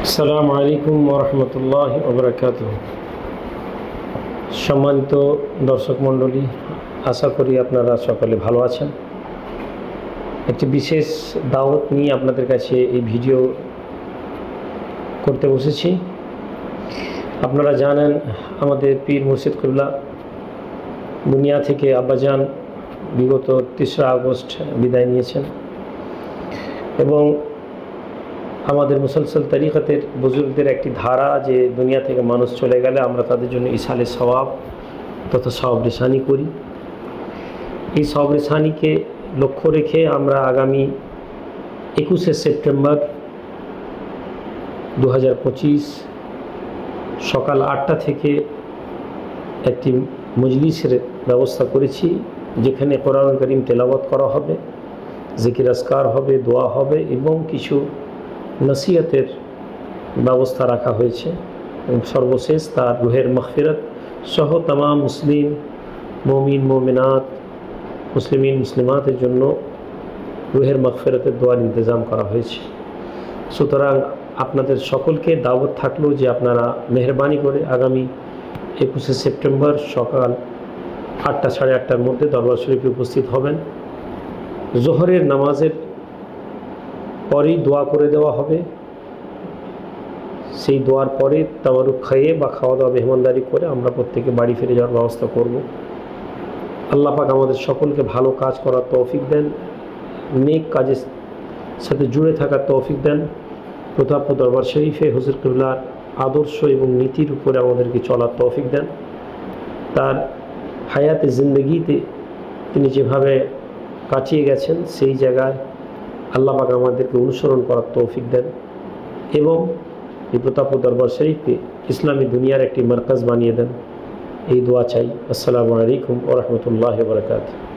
আসসালামু আলাইকুম ওয়া রাহমাতুল্লাহি ওয়া বারাকাতুহু। সম্মানিত দর্শক মণ্ডলী, আশা করি আপনারা সকলে ভালো আছেন। একটি বিশেষ দাওয়াত নিয়ে আপনাদের কাছে এই ভিডিও করতে বসেছি। আপনারা জানেন আমাদের পীর মুর্শিদ কিবলা দুনিয়া থেকে আব্বাজান বিগত ৩রা আগস্ট বিদায় নিয়েছেন এবং আমাদের মুসলসল তরিকতের বুজুর্গদের একটি ধারা যে দুনিয়া থেকে মানুষ চলে গেলে আমরা তাদের জন্য ইসালে সওয়াব তথা সওয়াব রেসানি করি। এই সওয়াব রেসানিকে লক্ষ্য রেখে আমরা আগামী 21শে সেপ্টেম্বর 2025 সকাল 8টা থেকে একটি মজলিসের ব্যবস্থা করেছি, যেখানে কোরআন কারীম তেলাওয়াত করা হবে, জিকির আজকার হবে, দোয়া হবে এবং কিছু নসিহতের ব্যবস্থা রাখা হয়েছে। এবং সর্বশেষ তার রুহের মাগফিরাত সহ तमाम মুসলিম মুমিন মুমিনাত মুসলিমিন মুসলিমাতের জন্য রুহের মাগফিরাতের দোয়ার ইন্তজাম করা হয়েছে। সুতরাং আপনাদের সকলকে দাওয়াত থাকলো যে আপনারা মেহরবানি করে আগামী 21শে সেপ্টেম্বর সকাল 8টা সাড়ে 8টার মধ্যে দরবার শরীফে উপস্থিত হবেন। জোহরের নামাজের পরেই দোয়া করে দেওয়া হবে। সেই দোয়ার পরে তাবারুক খেয়ে বা খাওয়া দাওয়া মেহমানদারি করে আমরা প্রত্যেকে বাড়ি ফিরে যাওয়ার ব্যবস্থা করব। আল্লাহ পাক আমাদের সকলকে ভালো কাজ করার তৌফিক দেন, নেক কাজের সাথে জুড়ে থাকার তৌফিক দেন। প্রতাপ দরবার শরীফে হুজুর কিবলার আদর্শ এবং নীতির উপরে আমাদেরকে চলার তৌফিক দেন। তার হায়াতে জিন্দগিতে তিনি যেভাবে কাটিয়ে গেছেন সেই জায়গায় আল্লাহ পাক আমাদেরকে অনুসরণ করার তৌফিক দেন এবং এই প্রতাপ দরবার শরীফকে ইসলামী দুনিয়ার একটি মার্কাজ বানিয়ে দেন। এই দোয়া চাই। আসসালামু আলাইকুম ওয়া রাহমাতুল্লাহি ওয়া বারাকাতুহু।